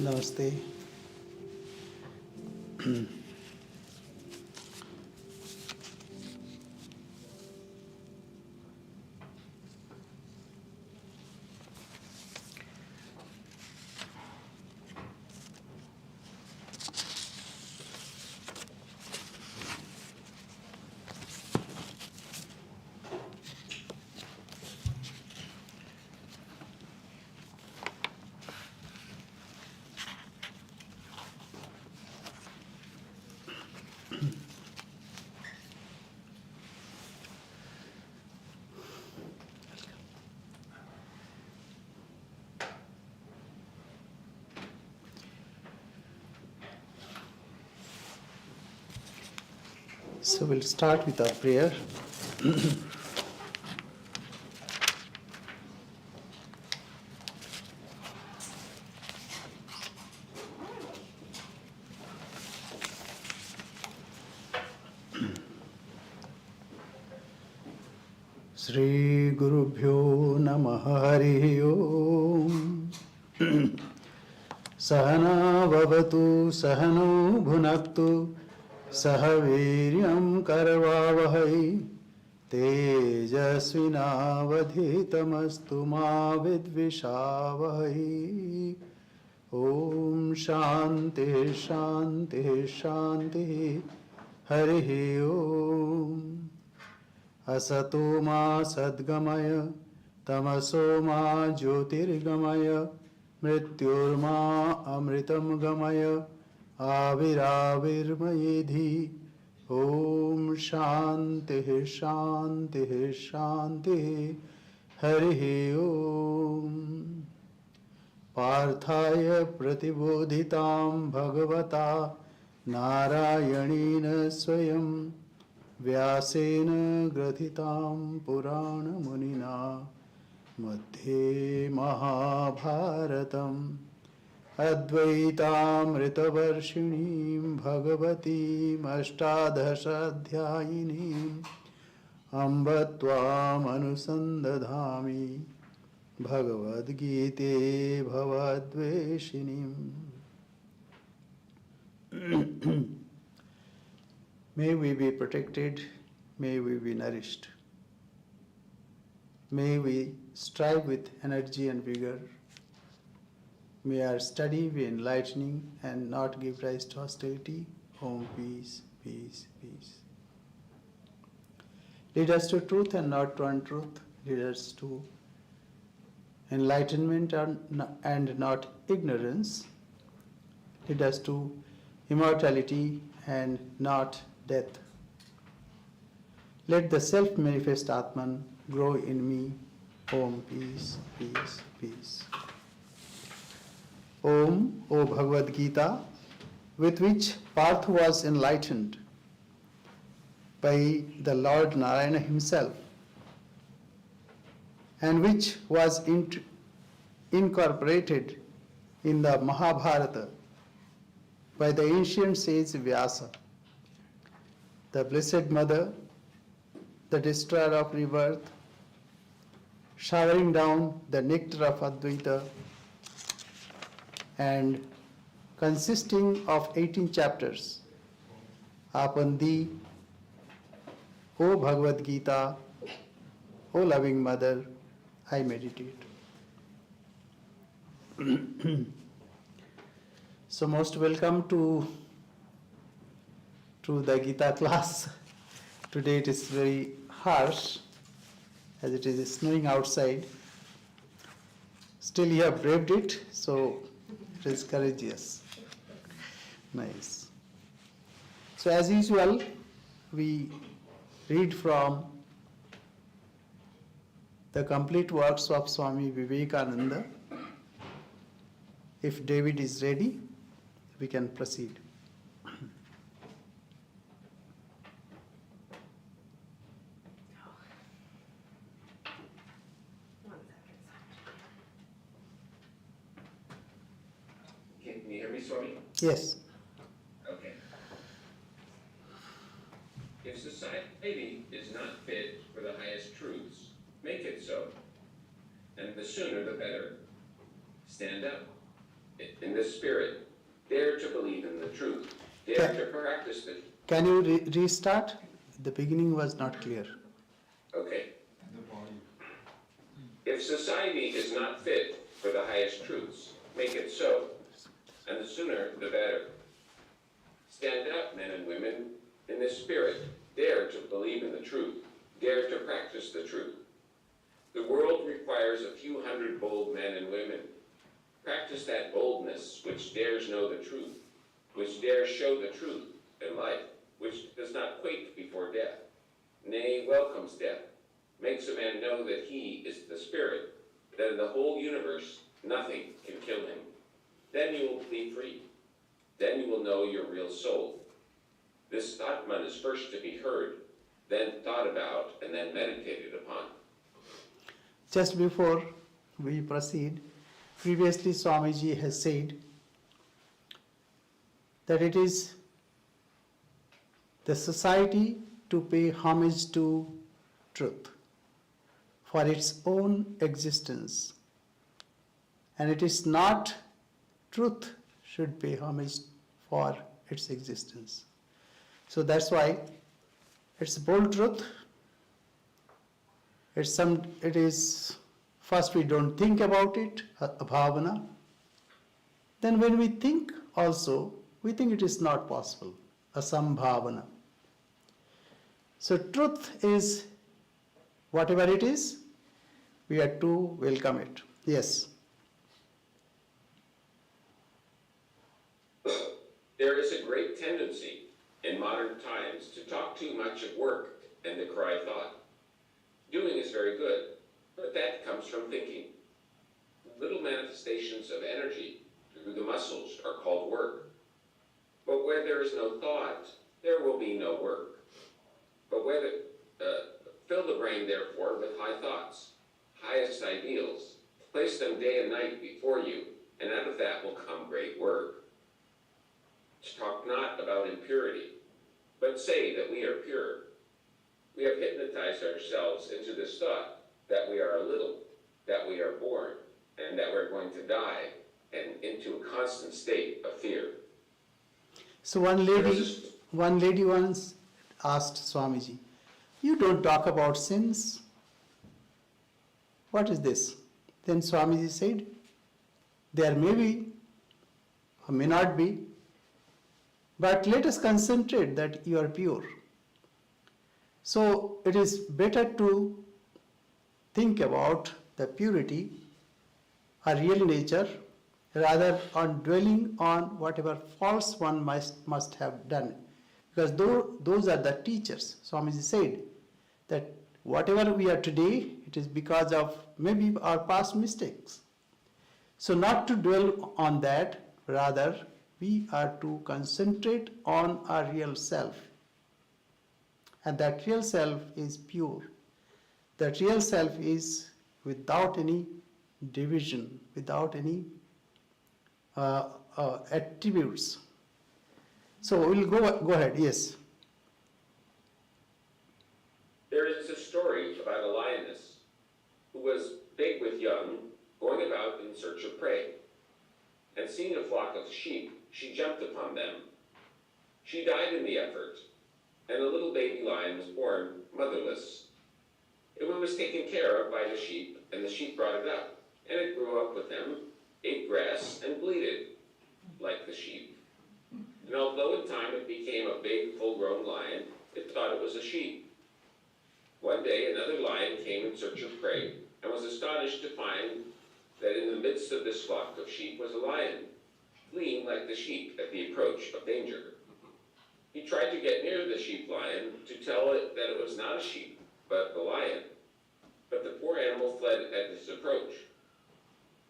Namaste. So we'll start with our prayer. Shri Gurubhyo Namaha Harihi Om. Sahana Bhavatu Sahano Bhunaktu Saha Viryam Karavavahai Tejasvinavadhitamastu ma vidvishavahai. Om Shanti Shanti Shanti Harihi Om. Asato ma sadgamaya tamaso ma jyotirgamaya mrityurma amritam gamaya aviravirmayedhi. Om Shanti Shanti Shanti Harihi Om. Parthaya pratibodhitam bhagavata narayanina swayam vyasena grathitam purana munina madhye mahabharatam advaitamritavarshinim bhagavatim ashtadhasadhyayinim amba tvam anusandadhami Bhagavad Gita bhavadveshinim. May we be protected, may we be nourished. May we strive with energy and vigor. May our study be enlightening and not give rise to hostility. Om, peace, peace, peace. Lead us to truth and not to untruth. Lead us to enlightenment and not ignorance. Lead us to immortality and not death. Let the self-manifest Atman grow in me. Om, peace, peace, peace. Om, O Bhagavad Gita, with which Partha was enlightened by the Lord Narayana himself, and which was incorporated in the Mahabharata by the ancient sage Vyasa, the Blessed Mother, the destroyer of rebirth, showering down the nectar of Advaita, and consisting of 18 chapters. Upon thee, O Bhagavad Gita, O loving Mother, I meditate. So most welcome to the Gita class. Today it is very harsh as it is snowing outside. Still you have braved it, so it is courageous. Nice. So as usual, we read from the complete works of Swami Vivekananda. If David is ready, we can proceed. Can you hear me, Swami? Yes. Okay. If society is not fit for the highest truths, make it so. And the sooner the better. Stand up. in the spirit, dare to believe in the truth, dare to practice the. Can you restart? The beginning was not clear. Okay. If society is not fit for the highest truths, make it so, and the sooner the better. Stand up, men and women, in the spirit, dare to believe in the truth, dare to practice the truth. The world requires a few hundred bold men and women. Practice that boldness which dares know the truth, which dares show the truth in life, which does not quake before death, nay, welcomes death, makes a man know that he is the spirit, that in the whole universe nothing can kill him. Then you will be free. Then you will know your real soul. This Atman is first to be heard, then thought about, and then meditated upon. Just before we proceed, previously Swamiji has said that it is the society to pay homage to truth for its own existence, and it is not truth should pay homage for its existence. So that's why it's bold truth. It is first we don't think about it, a bhavana. Then when we think also, we think it is not possible, a sambhavana. So truth is whatever it is, we are to welcome it. Yes. There is a great tendency in modern times to talk too much of work and to cry thought. Doing is very good, but that comes from thinking. Little manifestations of energy through the muscles are called work. But where there is no thought, there will be no work. But fill the brain, therefore, with high thoughts, highest ideals. Place them day and night before you, and out of that will come great work. Talk not about impurity, but say that we are pure. We have hypnotized ourselves into this thought that we are a little, that we are born, and that we're going to die, and into a constant state of fear. So one lady once asked Swamiji, "You don't talk about sins. What is this?" Then Swamiji said, "There may be, or may not be, but let us concentrate that you are pure." So it is better to think about the purity, our real nature, rather on dwelling on whatever false one must have done. Because those are the teachers. Swamiji said that whatever we are today, it is because of maybe our past mistakes. So not to dwell on that, rather we are to concentrate on our real self. And that real self is pure. That real self is without any division, without any attributes. So we'll go ahead, yes. There is a story about a lioness who was big with young, going about in search of prey. And seeing a flock of sheep, she jumped upon them. She died in the effort, and a little baby lion was born motherless. It was taken care of by the sheep, and the sheep brought it up, and it grew up with them, ate grass, and bleated like the sheep. And although in time it became a big, full-grown lion, it thought it was a sheep. One day another lion came in search of prey, and was astonished to find that in the midst of this flock of sheep was a lion, fleeing like the sheep at the approach of danger. He tried to get near the sheep lion to tell it that it was not a sheep, but the lion. But the poor animal fled at his approach.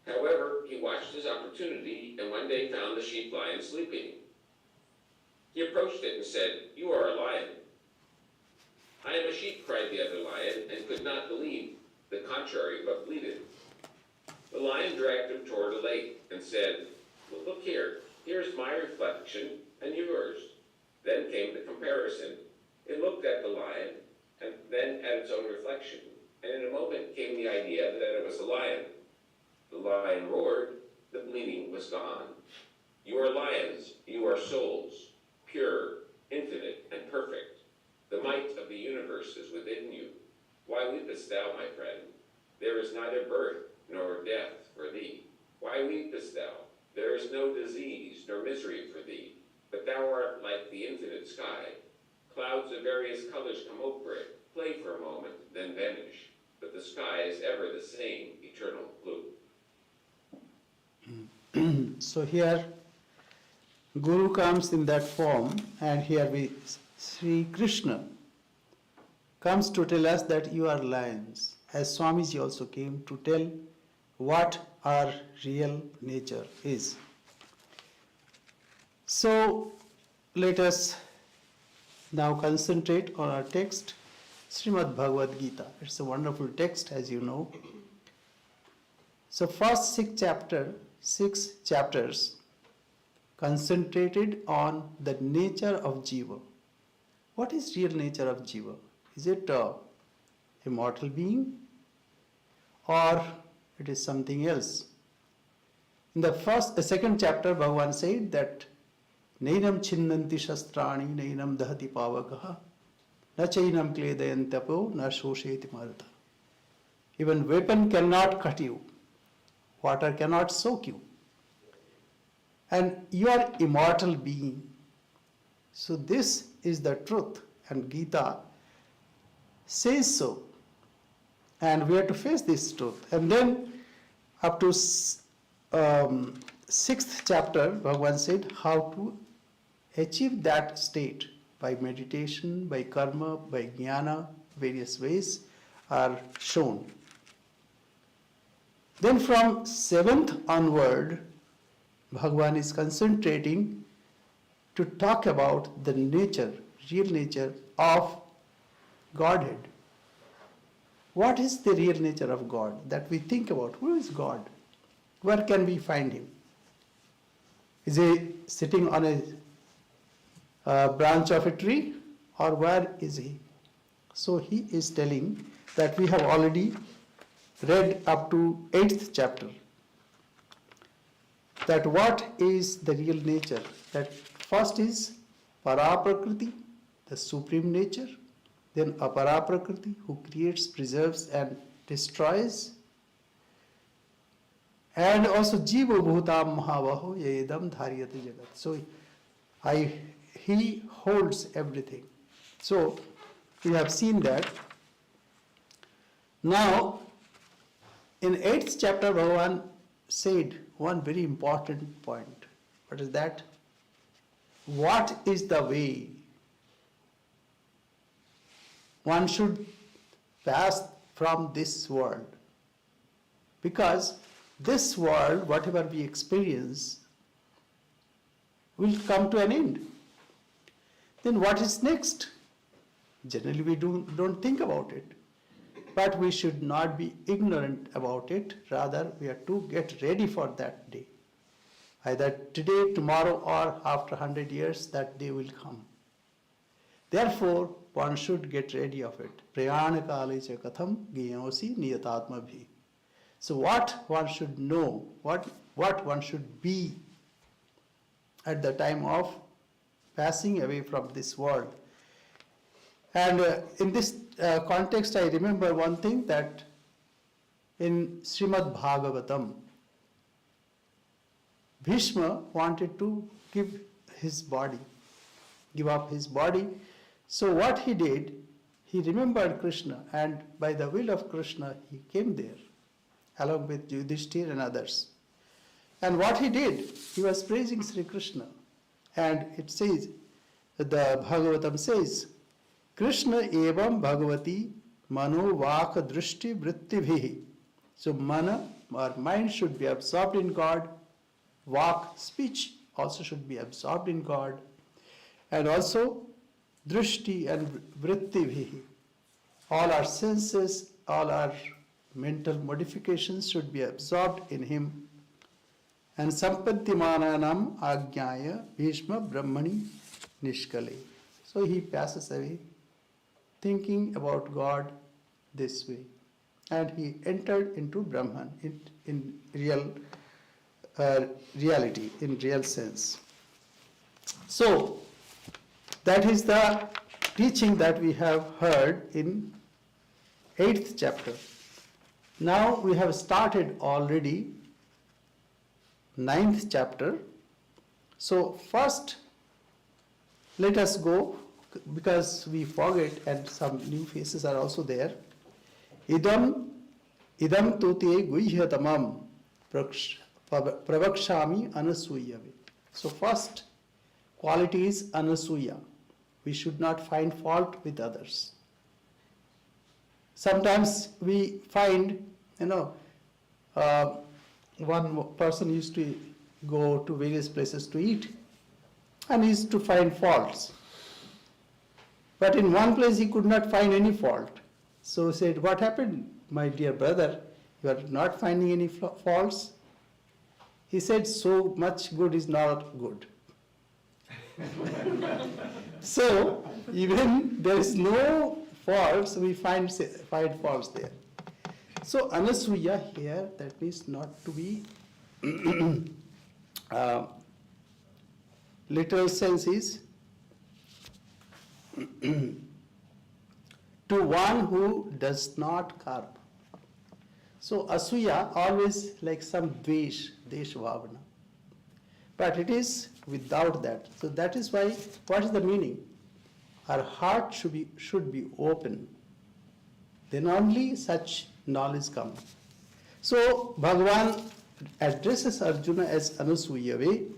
However, he watched his opportunity and one day found the sheep lion sleeping. He approached it and said, "You are a lion." "I am a sheep," cried the other lion, and could not believe the contrary, but bleated. The lion dragged him toward a lake and said, "Well, look here, here's my reflection and yours." Then came the comparison. It looked at the lion, and then at its own reflection, and in a moment came the idea that it was a lion. The lion roared, the meaning was gone. You are lions, you are souls, pure, infinite, and perfect. The might of the universe is within you. Why weepest thou, my friend? There is neither birth nor death for thee. Why weepest thou? There is no disease nor misery for thee, but thou art like the infinite sky. Clouds of various colors come over it, play for a moment, then vanish, but the sky is ever the same eternal blue. So here Guru comes in that form, and here Sri Krishna comes to tell us that you are lions, as Swamiji also came to tell what our real nature is. So let us now concentrate on our text, Srimad Bhagavad Gita. It's a wonderful text, as you know. So first six chapters concentrated on the nature of Jiva. What is real nature of Jiva? Is it a immortal being, or it is something else? In the second chapter, Bhagavan said that Nainam chinnanti shastrani, nainam dahati pavakaha, na chainam kledayantapo, na shosheti marata. Even weapon cannot cut you, water cannot soak you. And you are immortal being. So this is the truth, and Gita says so. And we have to face this truth. And then up to 6th chapter, Bhagavan said how to achieve that state by meditation, by karma, by jnana, various ways are shown. Then from 7th onward, Bhagavan is concentrating to talk about the nature, real nature of Godhead. What is the real nature of God that we think about? Who is God? Where can we find him? Is he sitting on a branch of a tree, or where is he? So he is telling that we have already read up to 8th chapter. That what is the real nature? That first is Paraprakriti, the supreme nature, then Aparaprakriti, who creates, preserves and destroys, and also Jiva Bhutam Mahavaho Yedam Dharyate Jagat. So he holds everything. So we have seen that. Now in 8th chapter, Bhagavan said one very important point. What is that? What is the way one should pass from this world? Because this world, whatever we experience, will come to an end. Then what is next? Generally we don't think about it. But we should not be ignorant about it. Rather, we are to get ready for that day. Either today, tomorrow, or after 100 years, that day will come. Therefore, one should get ready of it. Prayana kale cha katham gyayosi niyatatma bhi. So what one should know, what one should be at the time of passing away from this world. And in this context, I remember one thing, that in Srimad Bhagavatam, Bhishma wanted to give up his body. So what he did, he remembered Krishna, and by the will of Krishna, he came there, along with Yudhishthir and others. And what he did, he was praising Sri Krishna. And it says, the Bhagavatam says, Krishna evam bhagavati mano vaka drishti vritti bhihi. So mana, or mind, should be absorbed in God. Vak, speech, also should be absorbed in God. And also drishti and vritti bhihi. All our senses, all our mental modifications should be absorbed in him. And sampattimananam ajnaya bhishma brahmani nishkale. So he passes away thinking about God this way. And he entered into Brahman in real reality in real sense. So, that is the teaching that we have heard in 8th chapter. Now we have started already 9th chapter. So first let us go, because we forget and some new faces are also there. Idam tu te guhyatamam pravakshami anasuyave. So first quality is anasuya. We should not find fault with others. Sometimes we find, one person used to go to various places to eat and he used to find faults. But in one place he could not find any fault. So he said, "What happened, my dear brother? You are not finding any faults?" He said, "So much good is not good." So even there is no faults, we find faults there. So anasuya here, that means not to be literal sense is to one who does not carp. So asuya always like some desh bhavana. But it is without that. So that is why, what is the meaning? Our heart should be open. Then only such knowledge comes. So Bhagavan addresses Arjuna as Anasuyave,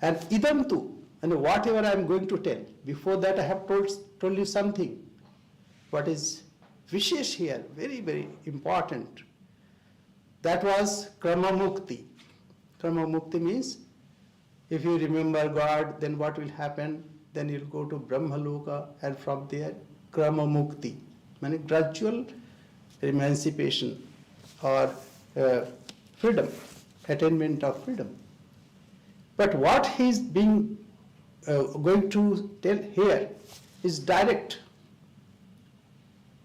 and idam tu, and whatever I am going to tell. Before that I have told you something. What is Vishesh here, very, very important. That was Krama Mukti. Krama Mukti means, if you remember God, then what will happen? Then you'll go to Brahmaloka, and from there, Krama Mukti, meaning gradual emancipation or freedom, attainment of freedom. But what he is being going to tell here is direct.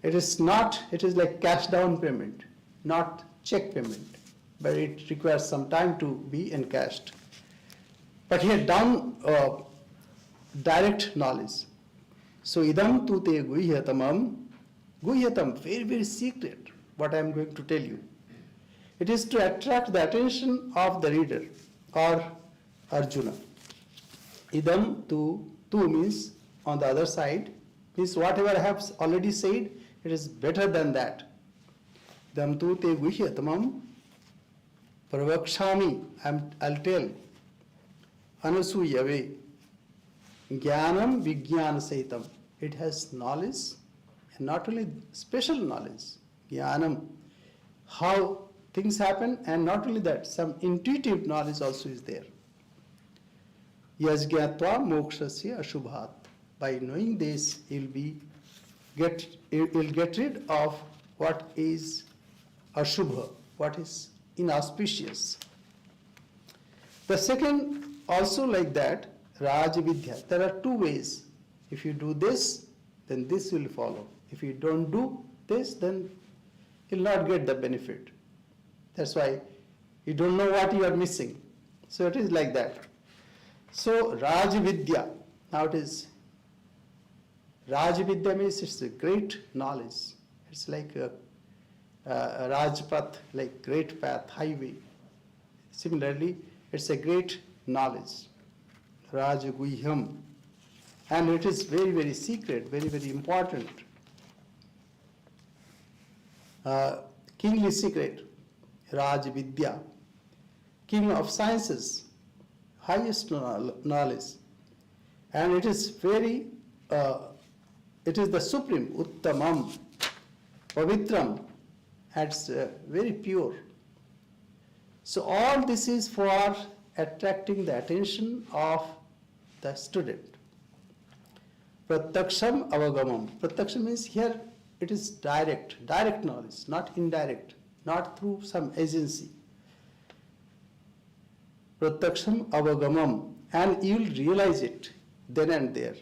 It is not, it is like cash down payment, not check payment, but it requires some time to be encashed. But here down direct knowledge. So idam tu te guhyatamam, guhyatam, very, very secret, what I am going to tell you. It is to attract the attention of the reader or Arjuna. Idam tu means on the other side, means whatever I have already said, it is better than that. Idam tu te guhyatamam pravakshami, I'll tell. Anasuyave, jnanam vijnana sahitam. It has knowledge, and not only special knowledge, jnanam, how things happen, and not only that, some intuitive knowledge also is there. Yajñatva mokshasya ashubhat. By knowing this, you'll get rid of what is ashubha, what is inauspicious. The second, also like that, Raj Vidya. There are two ways. If you do this, then this will follow. If you don't do this, then you'll not get the benefit. That's why you don't know what you are missing. So it is like that. So Raj Vidya. Now it is, Raj Vidya means it's a great knowledge. It's like a Rajpath, like great path, highway. Similarly, it's a great knowledge. Raj Guhyam. And it is very, very secret, very, very important. Kingly secret, Raj Vidya. King of sciences, highest knowledge. And it is very, it is the supreme, Uttamam, Pavitram, and it's very pure. So all this is for attracting the attention of the student. Pratyaksham avagamam. Pratyaksham means here it is direct knowledge, not indirect, not through some agency. Pratyaksham avagamam, and you will realize it then and there.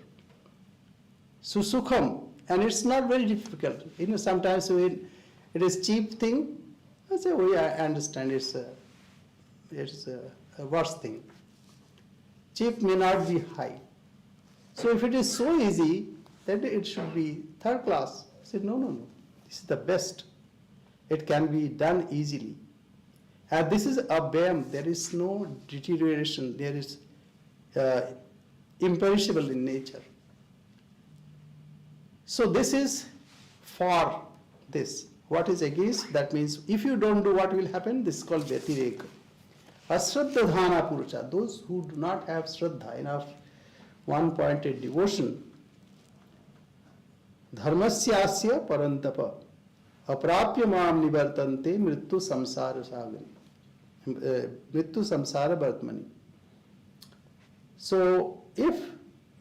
Susukham, and it's not very difficult. Sometimes when it is cheap thing, I say, oh yeah, I understand, it's it's a worse thing. Cheap may not be high. So if it is so easy, then it should be third class. I said, no, no, no. This is the best. It can be done easily. And this is abhyam. There is no deterioration. There is imperishable in nature. So this is for this. What is against? That means if you don't do, what will happen? This is called vyatireka. Ashraddhadhana purucha, those who do not have shraddha, enough one-pointed devotion, dharmasyasya parantapa, aprapya mam nivartante mrittu samsara sagari, mrittu samsara vartmani. So if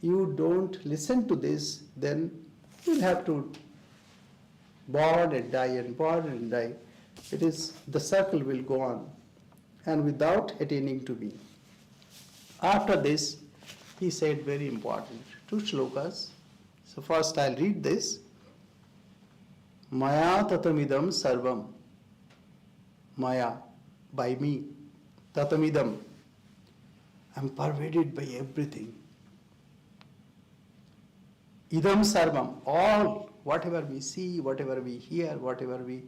you don't listen to this, then you'll have to born and die and born and die. It is, the circle will go on, and without attaining to me. After this, he said very important, 2 shlokas. So first I'll read this. Maya tatamidam sarvam. Maya, by me. Tatamidam. I'm pervaded by everything. Idam sarvam, all, whatever we see, whatever we hear, whatever we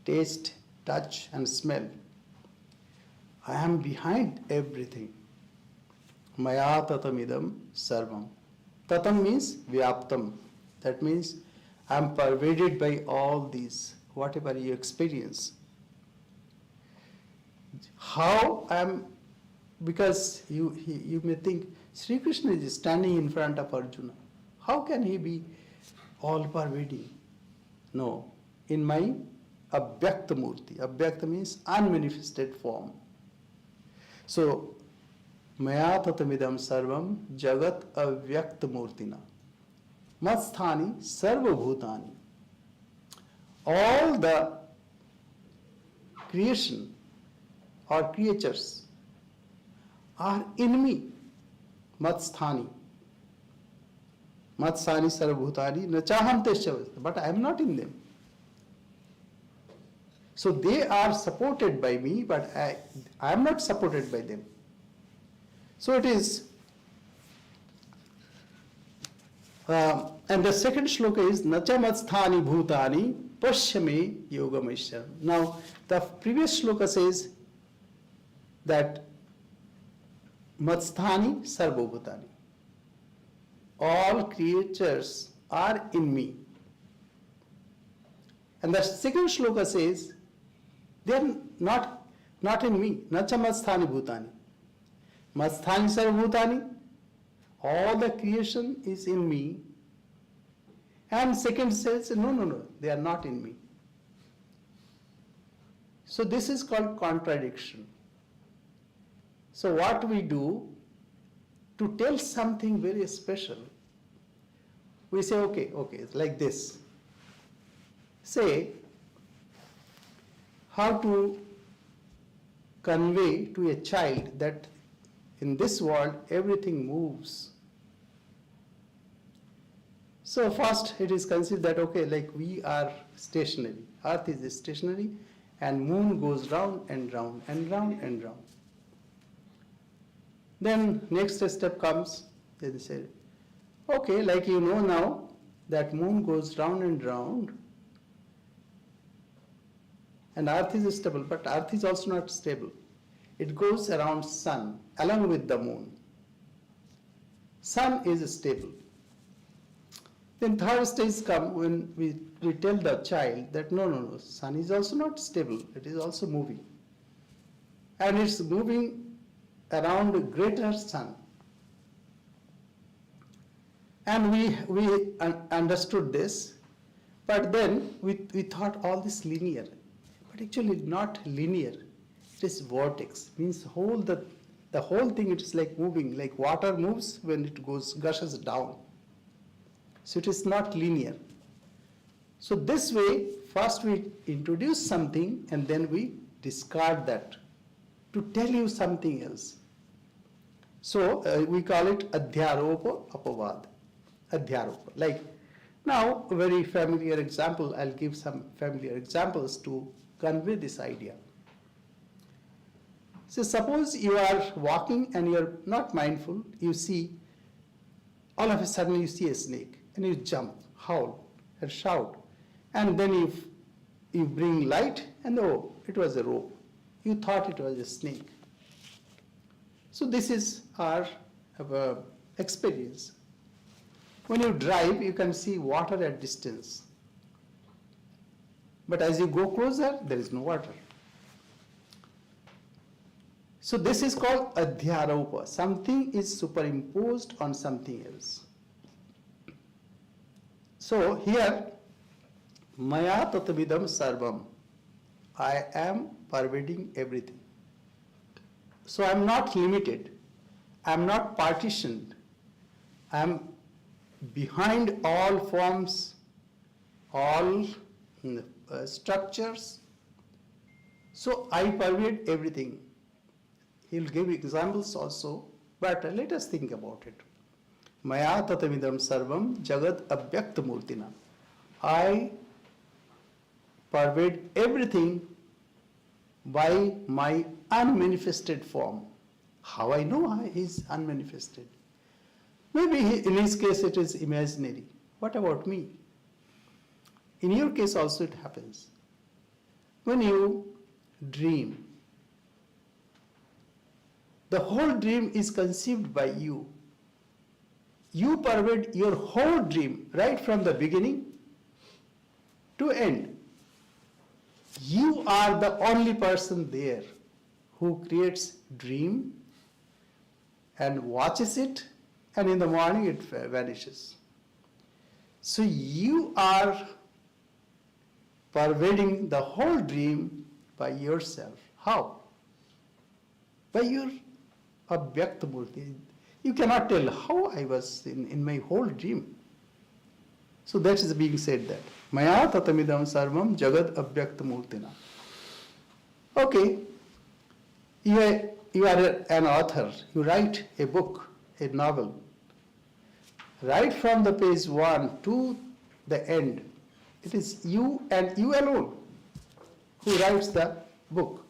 taste, touch and smell, I am behind everything. Maya tatamidam sarvam. Tatam means vyaptam. That means I am pervaded by all these, whatever you experience. How I am, because you may think Sri Krishna is standing in front of Arjuna. How can he be all pervading? No. In my abhyakta murti. Abhyakta means unmanifested form. So, maya tatamidam sarvam jagat avyakta murtina. Matsthani sarva bhutani. All the creation or creatures are in me. Matsthani. Matsthani sarva bhutani nachaham teshavas. But I am not in them. So they are supported by me, but I am not supported by them. So it is, and the second shloka is Nacha matsthani bhutani pashyame yogamishya. Now the previous shloka says that matsthani sarva bhutani. All creatures are in me. And the second shloka says, they are not in me. Nacha matsthani bhutani. Matsthani sarva bhutani. All the creation is in me. And second says, no, they are not in me. So this is called contradiction. So what we do, to tell something very special, we say, okay, it's like this. Say, how to convey to a child that in this world everything moves. So first it is considered that, okay, like we are stationary. Earth is stationary and moon goes round and round and round and round. Then next step comes, they say, okay, like you know now that moon goes round and round and earth is stable, but earth is also not stable. It goes around sun along with the moon. Sun is stable. Then third stage come when we tell the child that no, sun is also not stable, it is also moving. And it's moving around a greater sun. And we understood this, but then we thought all this linear. But actually not linear. It is vortex. Means the whole thing, it is like moving, like water moves when it gushes down. So it is not linear. So this way, first we introduce something and then we discard that to tell you something else. So we call it adhyaropa apavad. Adhyaropa. Like now, a very familiar example, I'll give some familiar examples to convey this idea. So suppose you are walking and you are not mindful, you see, all of a sudden you see a snake and you jump, howl and shout. And then you bring light and oh, it was a rope. You thought it was a snake. So this is our experience. When you drive, you can see water at distance. But as you go closer, there is no water. So this is called adhyaropa. Something is superimposed on something else. So here, maya tatvidam sarvam. I am pervading everything. So I am not limited. I am not partitioned. I am behind all forms, all structures. So I pervade everything. He will give examples also, but let us think about it. Maya tatavidam sarvam jagat abhyakta murtina. I pervade everything by my unmanifested form. How I know he is unmanifested? Maybe in his case it is imaginary. What about me? In your case also it happens. When you dream, the whole dream is conceived by you. You pervade your whole dream right from the beginning to end. You are the only person there who creates dream and watches it, and in the morning it vanishes. So you are pervading the whole dream by yourself. How? By your abhyakta murti. You cannot tell how I was in my whole dream. So that is being said that. Maya tatamidam sarvam jagat abhyakta murtina. Okay, you are an author. You write a book, a novel. Right from the page 1 to the end, it is you and you alone who writes the book.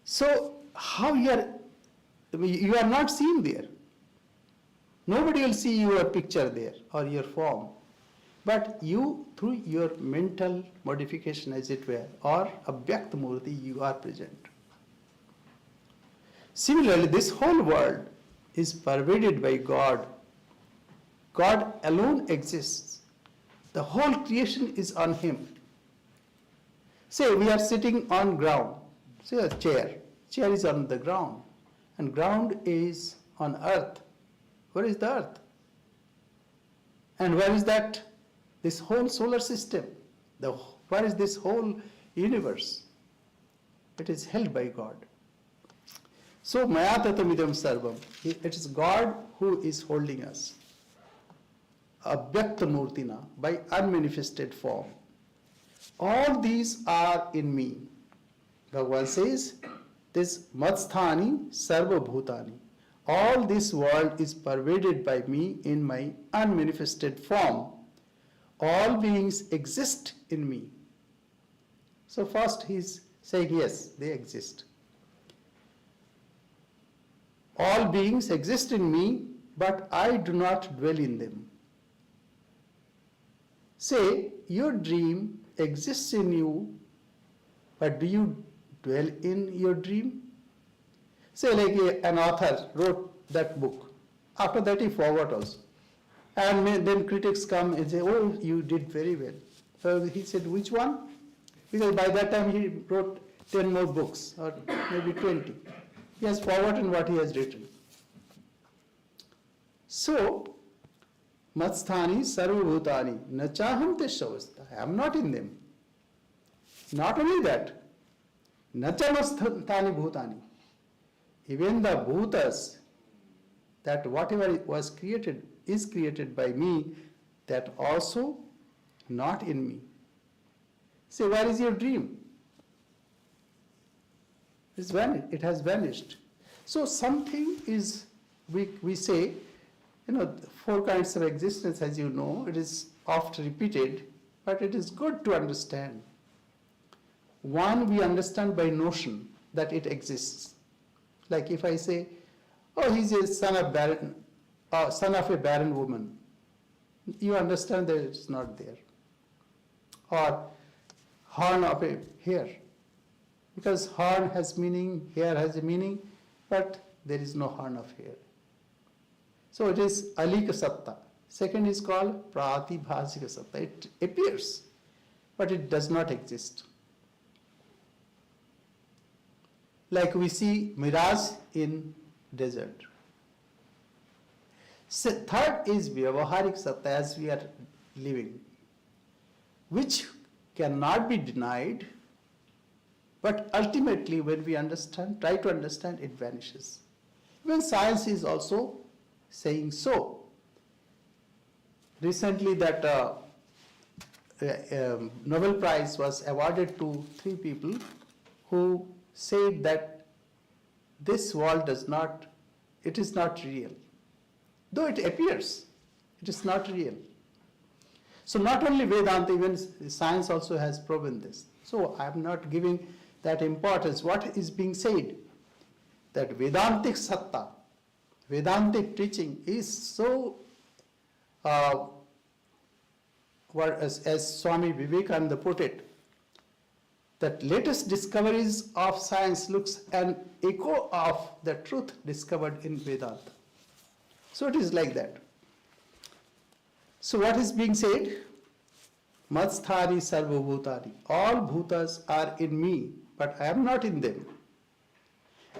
So how you are not seen there. Nobody will see your picture there or your form. But you, through your mental modification as it were, or abhyakta murti, you are present. Similarly, this whole world is pervaded by God. God alone exists. The whole creation is on Him. Say we are sitting on ground. Say a chair. Chair is on the ground. And ground is on earth. Where is the earth? And where is that? This whole solar system. Where is this whole universe? It is held by God. So maya tatamidam sarvam. It is God who is holding us. Abhyakta murtina, by unmanifested form. All these are in me. Bhagavan says, this matsthani sarva bhutani. All this world is pervaded by me in my unmanifested form. All beings exist in me. So first he is saying, yes, they exist. All beings exist in me, but I do not dwell in them. Say, your dream exists in you, but do you dwell in your dream? Say, like an author wrote that book. After that, he forgot also. And then critics come and say, oh, you did very well. So he said, which one? Because by that time he wrote 10 more books, or maybe 20. He has forgotten what he has written. So, matsthani sarvabhutani nachaham teshavastha. I am not in them. Not only that, nachamasthani bhutani. Even the bhutas, that whatever was created is created by me, that also not in me. Say, where is your dream? It's vanished. It has vanished. So something is, we say, 4 kinds of existence, as you know, it is oft repeated, but it is good to understand. One we understand by notion that it exists. Like if I say, oh, he's a son of a barren woman, you understand that it's not there. Or horn of a hare, because horn has meaning, hare has a meaning, but there is no horn of hare. So it is alika satta. Second is called pratibhasika satta. It appears, but it does not exist. Like we see mirage in desert. So third is vyavaharik satta, as we are living, which cannot be denied, but ultimately when we understand, try to understand, it vanishes. Even science is also saying so. Recently that Nobel Prize was awarded to 3 people who said that this world is not real. Though it appears, it is not real. So not only Vedanta, even science also has proven this. So I am not giving that importance. What is being said? That Vedantic Satta, Vedantic teaching is so, as Swami Vivekananda put it, that latest discoveries of science looks an echo of the truth discovered in Vedanta. So it is like that. So what is being said? Matsthani sarvabhutani. All bhutas are in me, but I am not in them.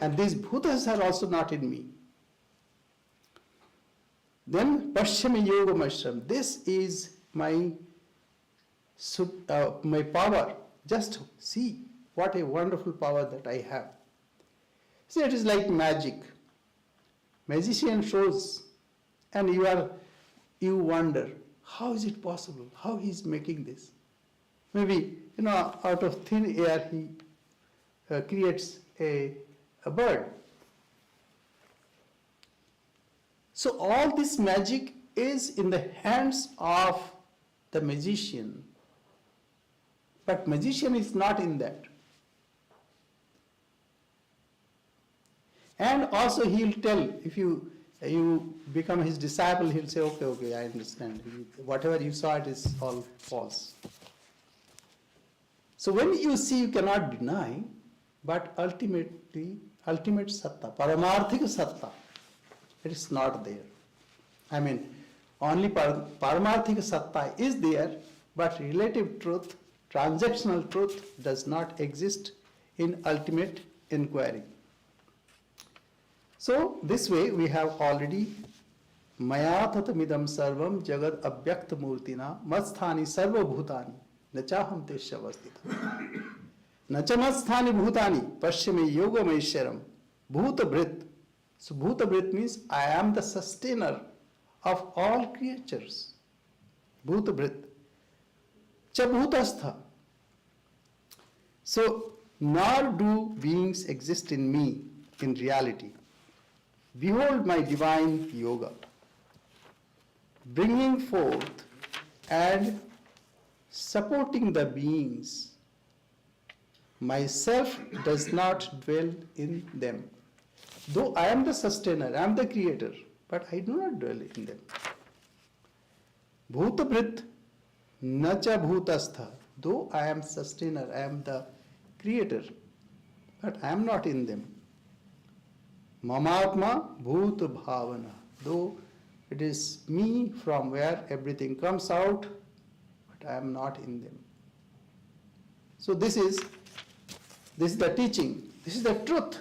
And these bhutas are also not in me. Then Pashyami Yoga Mashram. This is my power. Just see what a wonderful power that I have. See, it is like magic. Magician shows, and you wonder, how is it possible? How he is making this? Maybe, out of thin air he creates a bird. So all this magic is in the hands of the magician. But magician is not in that. And also he will tell, if you become his disciple, he'll say, okay, I understand. Whatever you saw, it is all false. So when you see, you cannot deny, but ultimate satta, paramarthika satta, it is not there. I mean, only paramarthika satta is there, but relative truth, transactional truth does not exist in ultimate inquiry. So this way we have already maya tatamidam sarvam jagad abhyakt murtina matsthani sarva bhutani nachaham teshavastita nachamasthani bhutani pashyame yoga maisharam bhuta bhrit. So bhuta bhrit means I am the sustainer of all creatures. Bhuta bhrit. Cha bhutastha. So nor do beings exist in me in reality. Behold my divine yoga, bringing forth and supporting the beings. Myself does not dwell in them. Though I am the sustainer, I am the creator, but I do not dwell in them. Bhutabhrit nacha bhutastha. Though I am sustainer, I am the creator, but I am not in them. Mamatma bhuta bhavana. Though it is me from where everything comes out, but I am not in them. So this is the teaching. This is the truth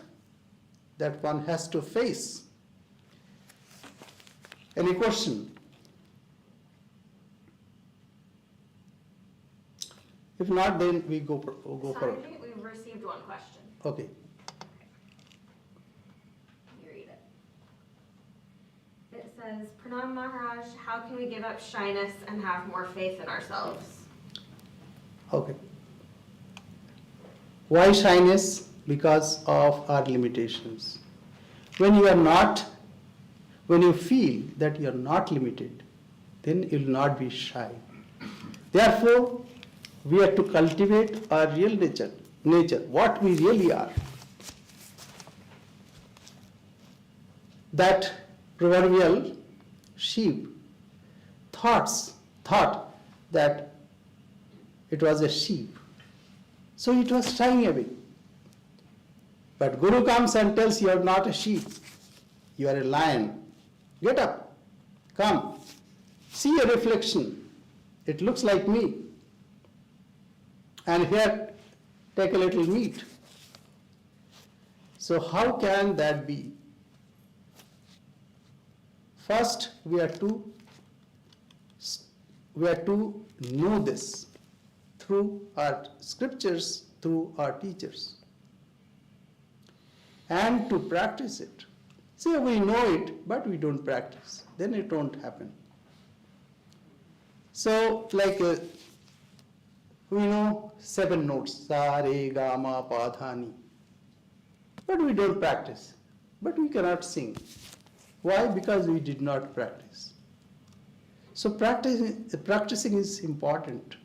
that one has to face. Any question? If not, then we go for it. I think we've received one question. Okay. You read it. It says, Pranam Maharaj, how can we give up shyness and have more faith in ourselves? Okay. Why shyness? Because of our limitations. When you feel that you are not limited, then you will not be shy. Therefore, we are to cultivate our real nature, nature, what we really are. That proverbial sheep thought that it was a sheep. So it was shying away. But Guru comes and tells you are not a sheep, you are a lion. Get up, come, see a reflection. It looks like me. And here, take a little meat. So how can that be? First, we are to know this through our scriptures, through our teachers, and to practice it. See, we know it, but we don't practice. Then it won't happen. So, like we know 7 notes, sa, re, ga, ma, pa, dha, ni. But we don't practice. But we cannot sing. Why? Because we did not practice. So practicing is important.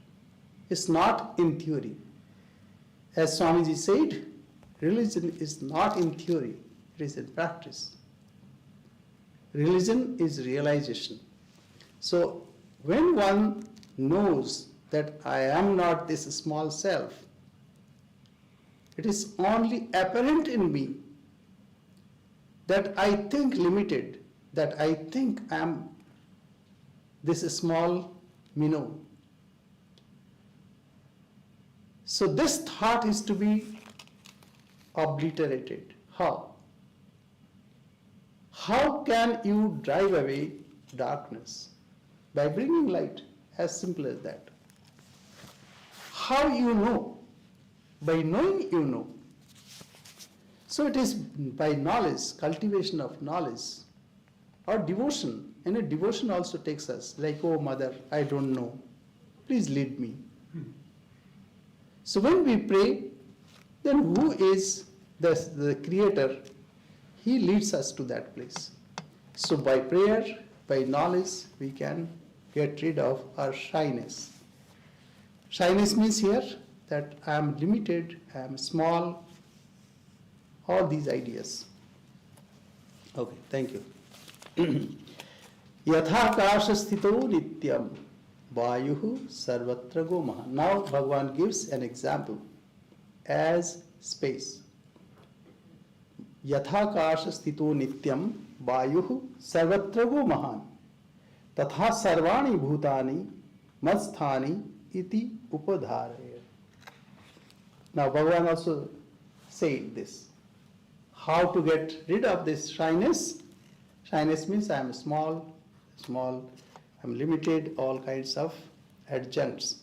It's not in theory. As Swamiji said, religion is not in theory, it is in practice. Religion is realization. So when one knows that I am not this small self, it is only apparent in me that I think limited, that I think I am this small minnow. So this thought is to be obliterated. How? How can you drive away darkness? By bringing light, as simple as that. How you know? By knowing you know. So it is by knowledge, cultivation of knowledge, or devotion. And a devotion also takes us, like, oh mother, I don't know, please lead me. So when we pray, then who is the creator? He leads us to that place. So by prayer, by knowledge, we can get rid of our shyness. Shyness means here that I am limited, I am small, all these ideas. Okay, thank you. Yathakasha sthito nityam vayuhu sarvatra gomaha. Now Bhagavan gives an example as space. Yathakasha sthito nityam vayuhu sarvatra gomahan tatha sarvani bhutani madsthani iti upadharaya. Now Bhagavan also said this. How to get rid of this shyness? Shyness means I am small, I am limited, all kinds of adjuncts.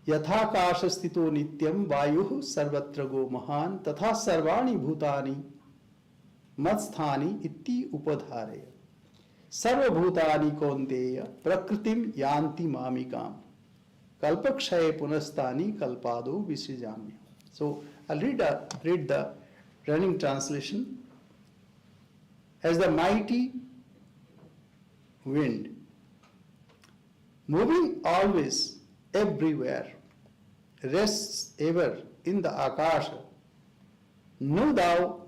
Yathakasha sthito nityam vayuhu sarvatra go mahan tatha sarvani bhutani madsthani iti upadharaya. Sarva bhutani konteya prakritim yanti mamikam kalpakshaye punastani kalpado visrijamya. So I'll read the running translation. As the mighty wind, moving always, everywhere, rests ever in the akasha, know thou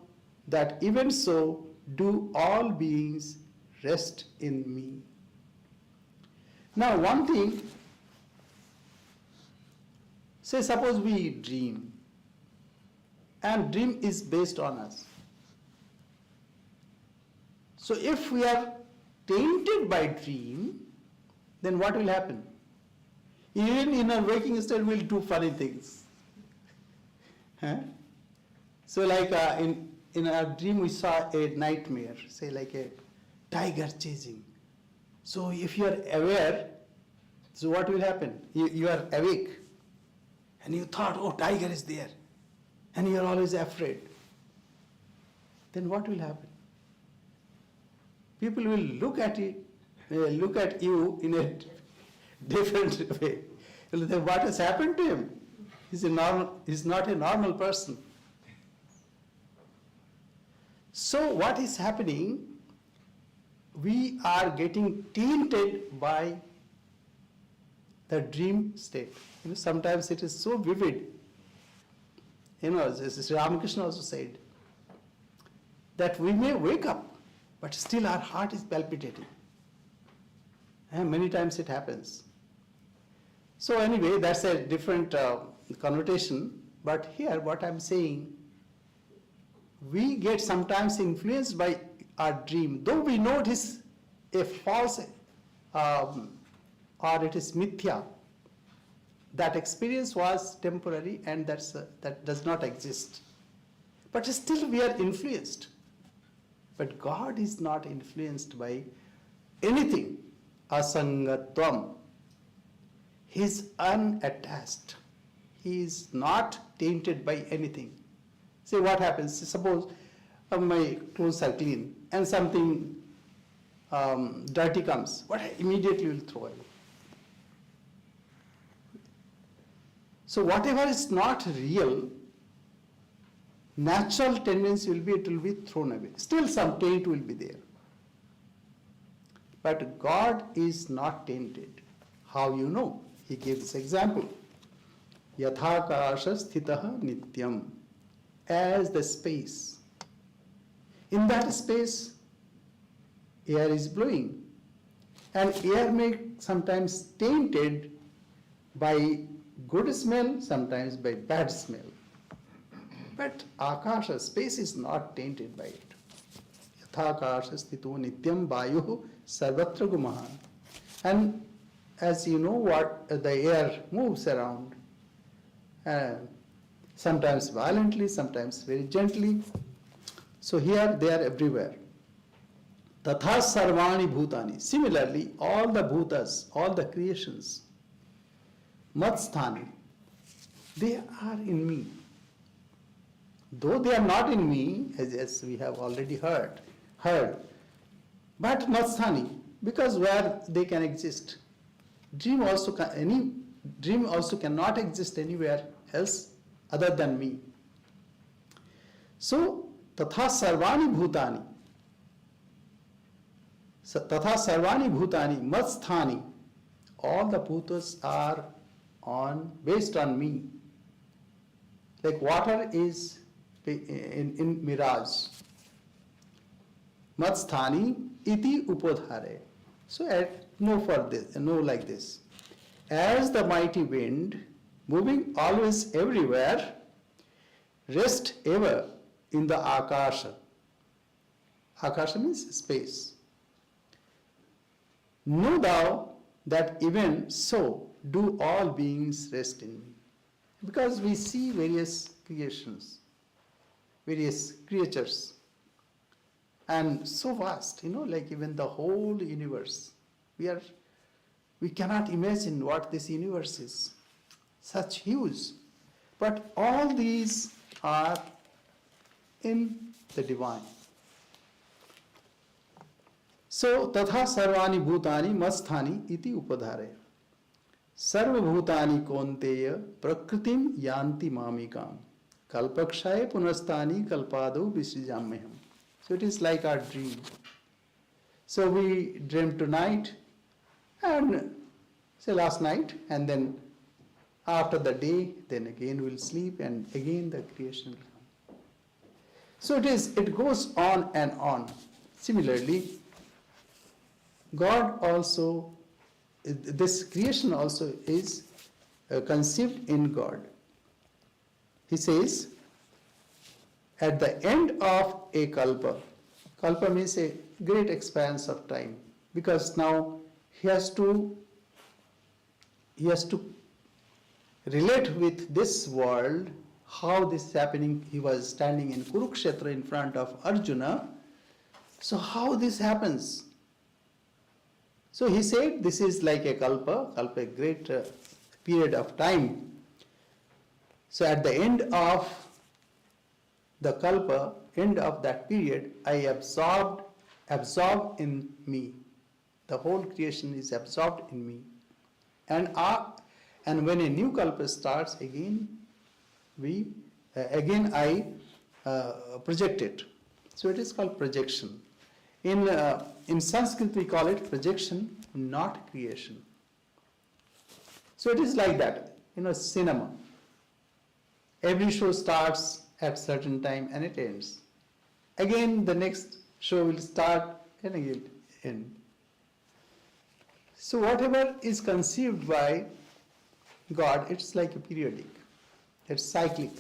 that even so do all beings rest in me. Now one thing, say suppose we dream, and dream is based on us. So if we are tainted by dream, then what will happen? Even in our waking state, we'll do funny things. Huh? So like in our dream, we saw a nightmare, say like a tiger chasing. So if you are aware, so what will happen? You are awake, and you thought, oh, tiger is there, and you are always afraid. Then what will happen? People will look at you in a different way. They'll say, what has happened to him? He's not a normal person. So what is happening? We are getting tainted by the dream state. Sometimes it is so vivid. As Sri Ramakrishna also said, that we may wake up, but still our heart is palpitating. And many times it happens. So anyway, that's a different connotation. But here what I'm saying, we get sometimes influenced by our dream, though we know it is a false or it is mithya. That experience was temporary and that does not exist. But still we are influenced. But God is not influenced by anything. Asangatvam. He is unattached. He is not tainted by anything. See what happens. Suppose my clothes are clean and something dirty comes. What I immediately will throw away. So whatever is not real, natural tendency will be, it will be thrown away. Still some taint will be there. But God is not tainted. How you know? He gives this example. Yathakasha sthitaha nityam. As the space. In that space, air is blowing. And air may sometimes tainted by good smell, sometimes by bad smell. But akasha, space is not tainted by it. Yathakasha sthito nityam vayuh sarvatra gumaha. And as you know what the air moves around, sometimes violently, sometimes very gently. So here they are everywhere. Tatha sarvani bhutani. Similarly, all the bhutas, all the creations, matsthani, they are in me. Though they are not in me, as we have already heard, but matsthani, because where they can exist. Dream also cannot exist anywhere else other than me. So, tatha sarvani bhutani. Tatha sarvani bhutani matsthani. All the bhutas are based on me. Like water is in mirage. Matsthani iti upodhare. So know like this. As the mighty wind, moving always everywhere, rest ever in the akasha. Akasha means space. Know thou that even so do all beings rest in me. Because we see various creations, various creatures, and so vast, like even the whole universe. We cannot imagine what this universe is. Such huge. But all these are in the divine. So, tatha sarvani bhutani masthani iti upadhare. Sarva bhutani konteya prakritim yanti mamikam. Kalpakshaye punastani kalpado visrijamyaham. So it is like our dream. So we dreamed tonight and say last night, and then after the day, then again we'll sleep and again the creation will come. So it goes on and on. Similarly, God also, this creation also is conceived in God. He says, at the end of a kalpa means a great expanse of time, because now he has to relate with this world, how this is happening. He was standing in Kurukshetra in front of Arjuna. So how this happens? So he said this is like a kalpa, a great period of time. So at the end of the kalpa, end of that period, I absorbed in me. The whole creation is absorbed in me. And when a new kalpa starts, again I project it. So it is called projection. In Sanskrit we call it projection, not creation. So it is like that, cinema. Every show starts at certain time and it ends. Again, the next show will start and again end. So whatever is conceived by God, it's like a periodic. It's cyclic.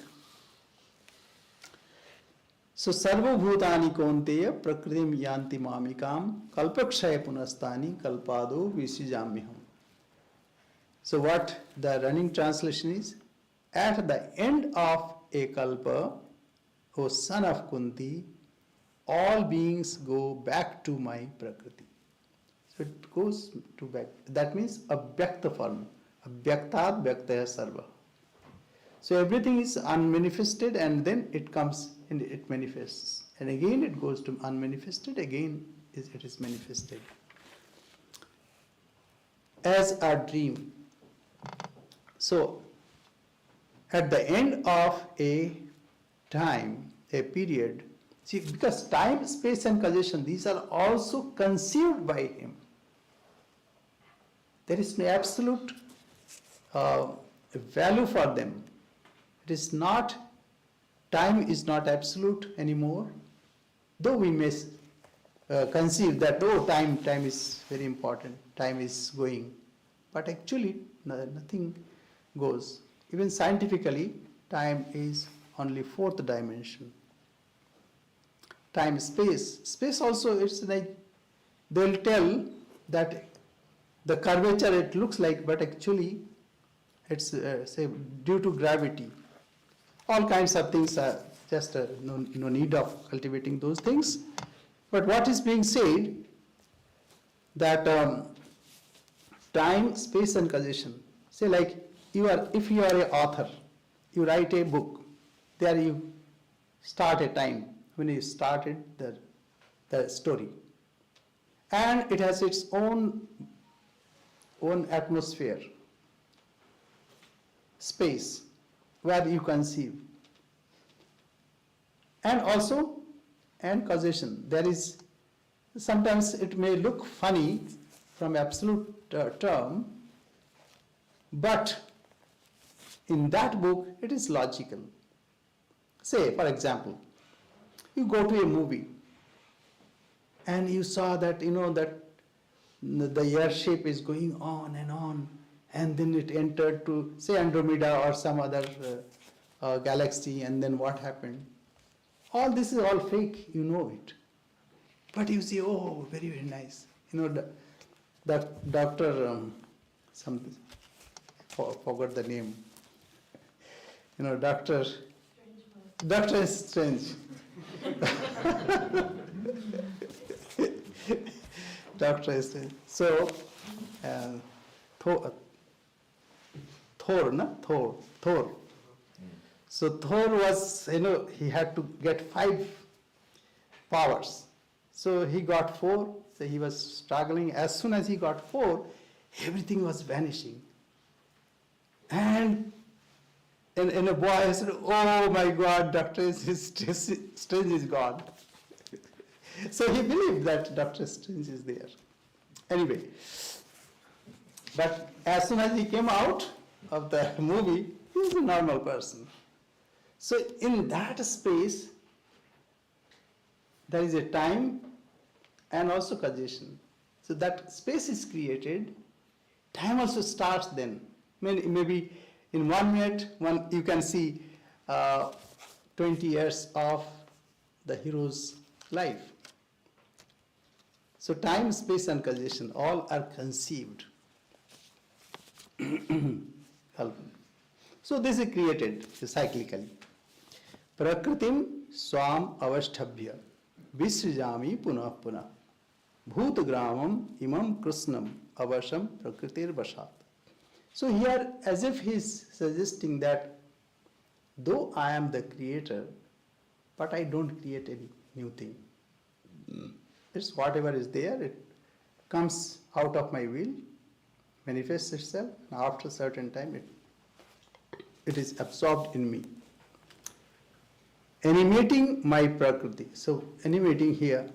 So sarva bhutani konteya prakritim yanti mamikam kalpakshaya punastani kalpado visijamyaham. So what the running translation is, at the end of a kalpa, O son of Kunti, all beings go back to my prakriti. So it goes to back. That means abhyakta form. Abhyaktat bhyaktaya sarva. So everything is unmanifested and then it comes and it manifests. And again it goes to unmanifested, again it is manifested. As a dream. So at the end of a time, a period, see, because time, space and causation, these are also conceived by him. There is no absolute value for them. It is not, time is not absolute anymore, though we may conceive that, time is very important, time is going. But actually, nothing goes. Even scientifically, time is only fourth dimension. Time, space. Space also, it's like, they'll tell that the curvature it looks like, but actually it's say due to gravity. All kinds of things are just no need of cultivating those things. But what is being said, that time, space and causation. Say like, if you are an author, you write a book, there you start a time when you started the story. And it has its own atmosphere, space, where you conceive. And also, and causation. There is, sometimes it may look funny from absolute term, but in that book, it is logical. Say, for example, you go to a movie and you saw that, that the airship is going on, and then it entered to, say, Andromeda or some other galaxy, and then what happened? All this is all fake, you know it. But you say, oh, very, very nice. That doctor, forgot the name. Doctor is strange. Doctor is strange. So, Thor. So Thor was, he had to get 5 powers. So he got 4. So he was struggling. As soon as he got 4, everything was vanishing. And a boy said, oh my God, Dr. Strange is gone. So he believed that Dr. Strange is there. Anyway, but as soon as he came out of the movie, he was a normal person. So in that space, there is a time and also causation. So that space is created, time also starts then. Maybe in 1 minute, you can see 20 years of the hero's life. So time, space and causation, all are conceived. So this is created cyclically. Prakritim swam avashthabhya visrijami punah punah bhutagramam imam krishnam avasham prakritir vashat. So here, as if he is suggesting that though I am the creator, but I don't create any new thing. It's whatever is there, it comes out of my will, manifests itself, and after a certain time it is absorbed in me. Animating my prakriti. So animating here,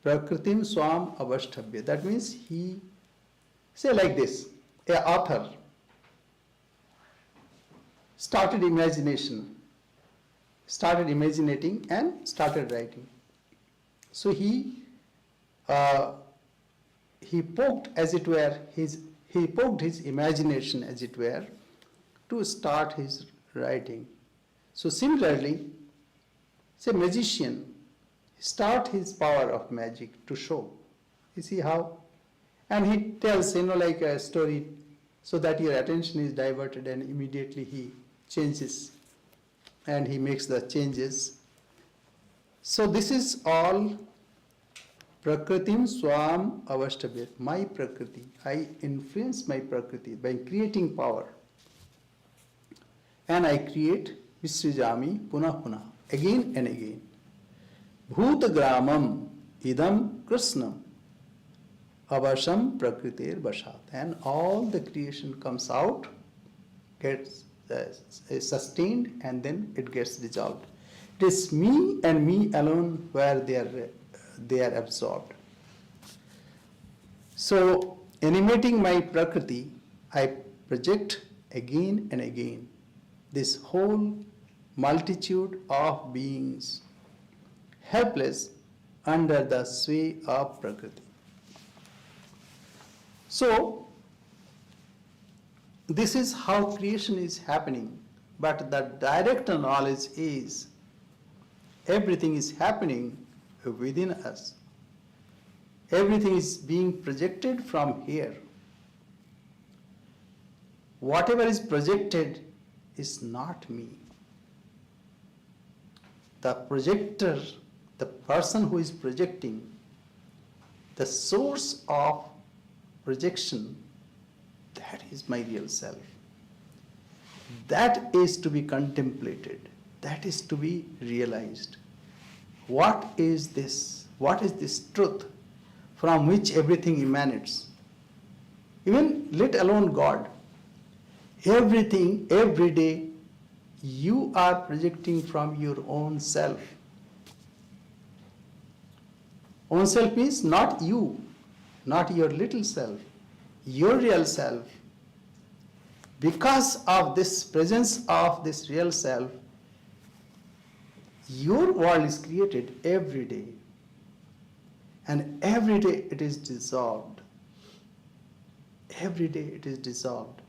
prakritim swam avashthabhya. That means he, say like this, a author started imaginating and started writing. So he poked, as it were, he poked his imagination, as it were, to start his writing. So similarly, say magician, start his power of magic to show. You see how? And he tells, like a story, so that your attention is diverted, and immediately he changes and he makes the changes. So this is all Prakritim Swam Avashtabhyat, my Prakriti. I influence my Prakriti by creating power. And I create Visrijami Punah Punah, again and again. Bhutagramam Idam Krishnam Avasham Prakritir Vashat. And all the creation comes out, gets sustained, and then it gets dissolved. It is me and me alone where they are absorbed. So, animating my Prakriti, I project again and again this whole multitude of beings helpless under the sway of Prakriti. So, this is how creation is happening, but the direct knowledge is everything is happening within us. Everything is being projected from here. Whatever is projected is not me. The projector, the person who is projecting, the source of projection, that is my real self. That is to be contemplated. That is to be realized. What is this? What is this truth from which everything emanates? Even let alone God. Everything, every day, you are projecting from your own self. Own self means not you, not your little self, your real self. Because of this presence of this real self, your world is created every day. And every day it is dissolved. Every day it is dissolved.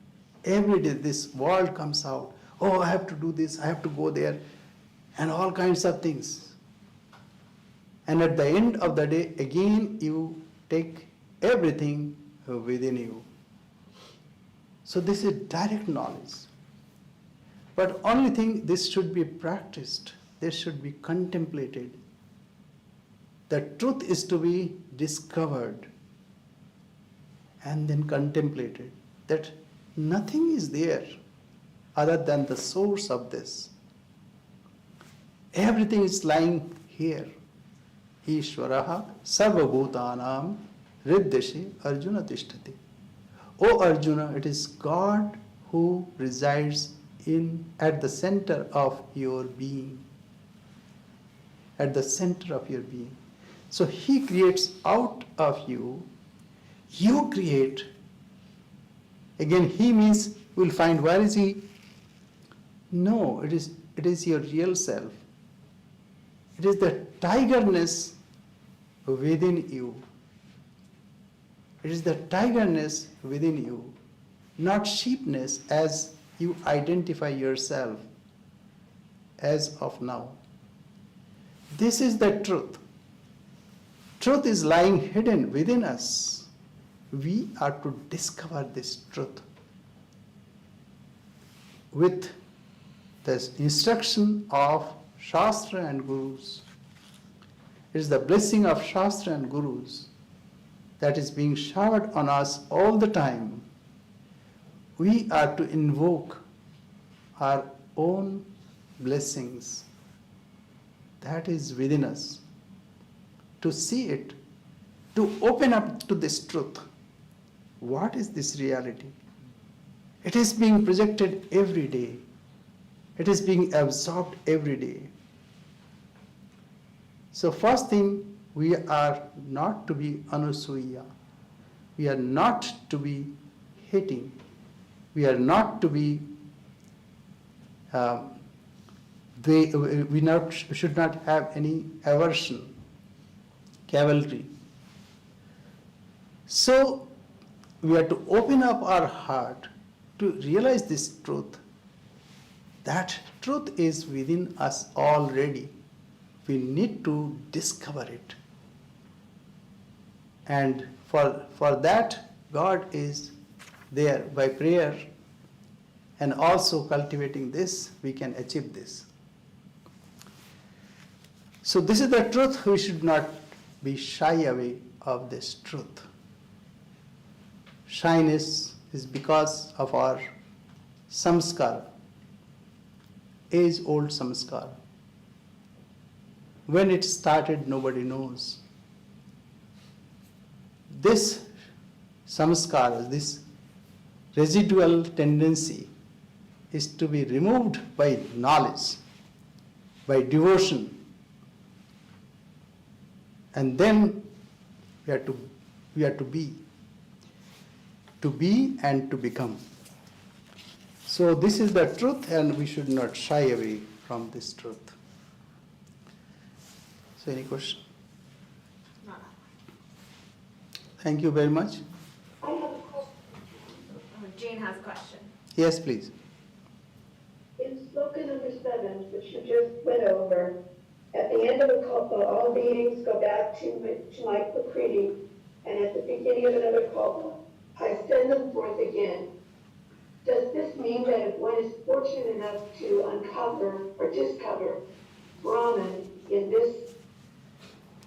Every day this world comes out. Oh, I have to do this, I have to go there, and all kinds of things. And at the end of the day, again you take everything within you. So this is direct knowledge. But only thing, this should be practiced. This should be contemplated. The truth is to be discovered and then contemplated. That nothing is there other than the source of this. Everything is lying here. Ishvaraha sarvabhutanam riddhyashi Arjuna tishtati. O Arjuna, it is God who resides at the center of your being. At the center of your being. So He creates out of you, you create. Again, He means, we'll find, where is He? No, it is your real self. It is the tigerness within you. It is the tigerness within you, not sheepness as you identify yourself as of now. This is the truth. Truth is lying hidden within us. We are to discover this truth with the instruction of Shastra and Gurus. It is the blessing of Shastra and Gurus that is being showered on us all the time. We are to invoke our own blessings that is within us, to see it, to open up to this truth. What is this reality? It is being projected every day. It is being absorbed every day. So first thing, we are not to be anusuya. We are not to be hating. We are not to be Um, we should not have any aversion, cavalry. So we have to open up our heart to realize this truth. That truth is within us already. We need to discover it. And for that, God is there by prayer, and also cultivating this, we can achieve this. So this is the truth. We should not be shy away of this truth. Shyness is because of our samskara, age-old samskara. When it started, nobody knows. This samskara, this residual tendency, is to be removed by knowledge, by devotion. And then we have to be and to become. So this is the truth, and we should not shy away from this truth. So any question? No. Thank you very much. I have a question. Jane has a question. Yes, please. In sloka number 7, which you just went over, at the end of the kalpa, all beings go back to my Prakriti, and at the beginning of another kalpa, I send them forth again. Does this mean that if one is fortunate enough to uncover or discover Brahman in this,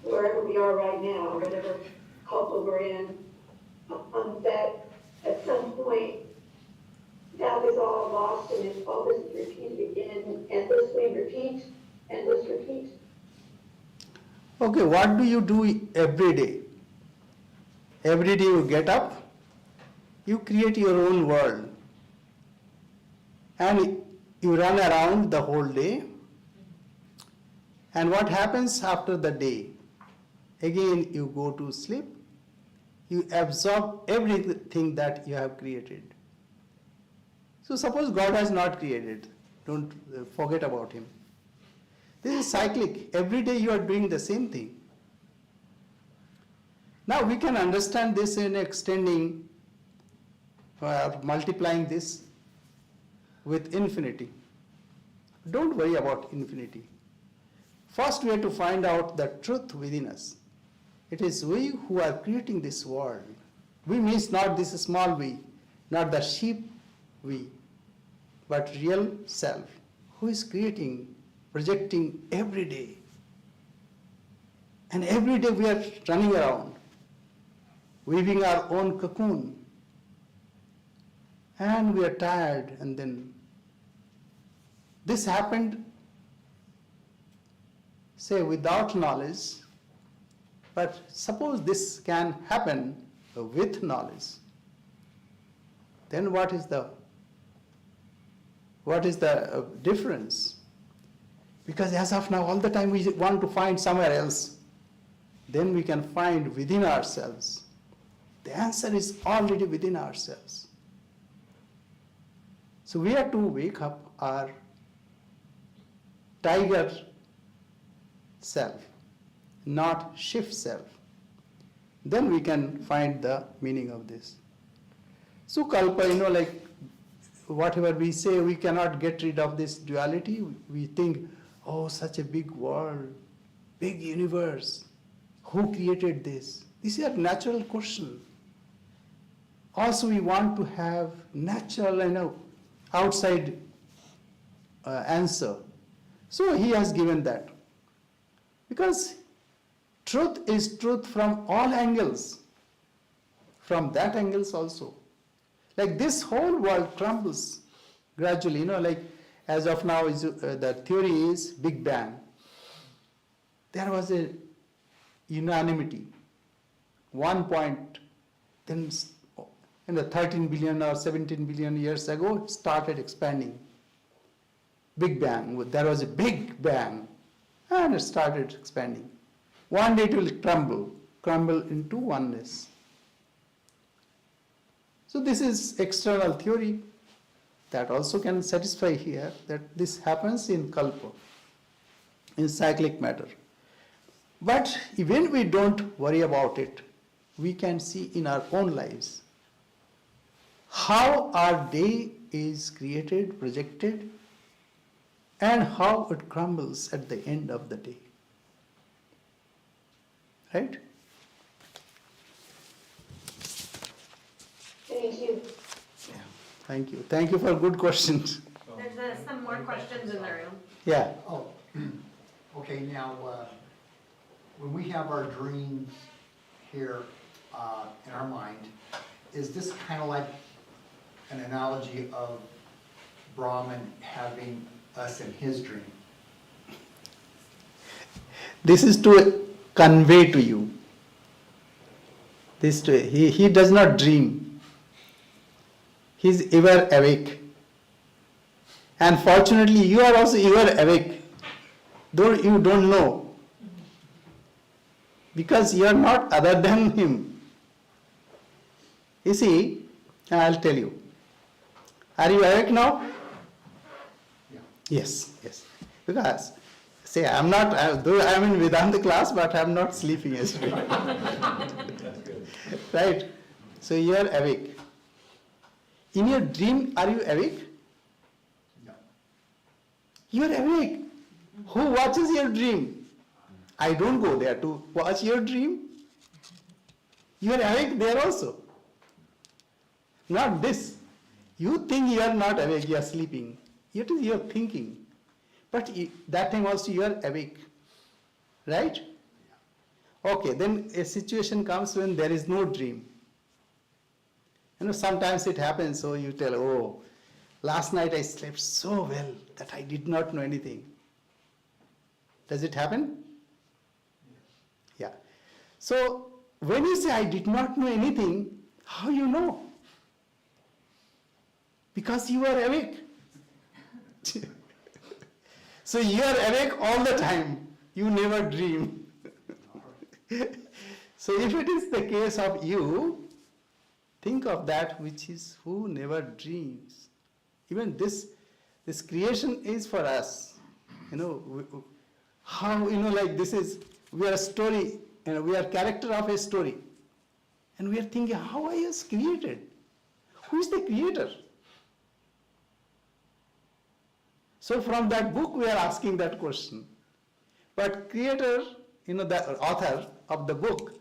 wherever we are right now, whatever kalpa we're in, that at some point that is all lost and it's all this is repeated again, endlessly repeat, endless repeat? Okay, what do you do every day? Every day you get up, you create your own world, and you run around the whole day. And what happens after the day? Again, you go to sleep, you absorb everything that you have created. So suppose God has not created, don't forget about Him. This is cyclic. Every day you are doing the same thing. Now we can understand this in extending or multiplying this with infinity. Don't worry about infinity. First we have to find out the truth within us. It is we who are creating this world. We means not this small we, not the sheep we, but real self, who is creating, projecting every day. And every day we are running around, weaving our own cocoon. And we are tired, and then this happened, say, without knowledge, but suppose this can happen with knowledge. Then what is the difference? Because as of now, all the time we want to find somewhere else. Then we can find within ourselves. The answer is already within ourselves. So we have to wake up our tiger self, not shift self. Then we can find the meaning of this. So kalpa, like whatever we say, we cannot get rid of this duality. We think, oh, such a big world, big universe. Who created this? This is a natural question. Also, we want to have natural, outside answer. So he has given that. Because truth is truth from all angles. From that angles also. Like this whole world crumbles gradually, as of now, the theory is Big Bang. There was a unanimity. 1 point, then 13 billion or 17 billion years ago, it started expanding. Big Bang, there was a Big Bang, and it started expanding. One day it will crumble into oneness. So this is external theory. That also can satisfy here that this happens in kalpa, in cyclic matter. But even we don't worry about it, we can see in our own lives how our day is created, projected, and how it crumbles at the end of the day. Right? Thank you. Yeah. Thank you. Thank you for good questions. There's some more questions in the room. Yeah. Oh, okay, now, when we have our dreams here in our mind, is this kind of like an analogy of Brahman having us in his dream? This is to convey to you. He does not dream. He is ever awake. And fortunately, you are also ever awake, though you don't know. Because you are not other than him. You see, I'll tell you. Are you awake now? Yeah. Yes, yes. Because, say, I'm not, though I'm in Vedanta class, but I'm not sleeping yesterday. Right? So you are awake. In your dream, are you awake? No. You are awake. Who watches your dream? I don't go there to watch your dream. You are awake there also. Not this. You think you are not awake, you are sleeping. It is your thinking. But that time also you are awake. Right? Okay, then a situation comes when there is no dream. Sometimes it happens, so you tell, oh, last night I slept so well that I did not know anything. Does it happen? Yeah. So, when you say I did not know anything, how you know? Because you are awake. So you are awake all the time. You never dream. So if it is the case of you, think of that which is who never dreams. Even this creation is for us. How, like this is, we are a story, we are character of a story. And we are thinking, how I was created? Who is the creator? So from that book we are asking that question. But creator, the author of the book,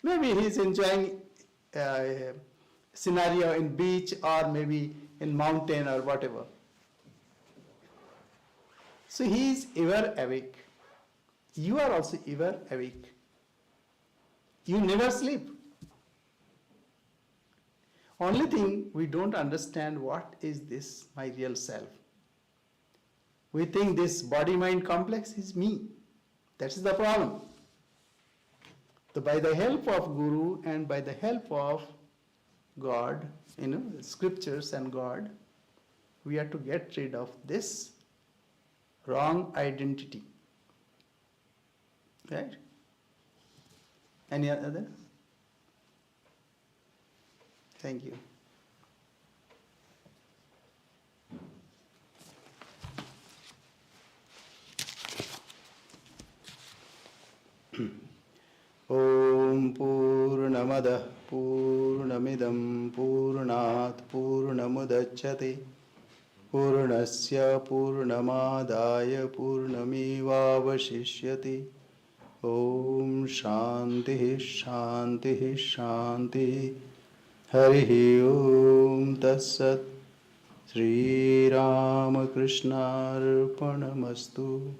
maybe he is enjoying a scenario in beach or maybe in mountain or whatever. So he is ever awake. You are also ever awake. You never sleep. Only thing, we don't understand what is this, my real self. We think this body-mind complex is me. That is the problem. So by the help of Guru and by the help of God, scriptures and God, we are to get rid of this wrong identity. Right? Any other? Thank you. Om Purnamadah Purnamidam Purnat Purnamudachyate Purnasya Purnamadaya Purnamevavashishyate. Om Shanti Shanti Shanti. Hari Om Tatsat. Sri Ramakrishna Arpanamastu.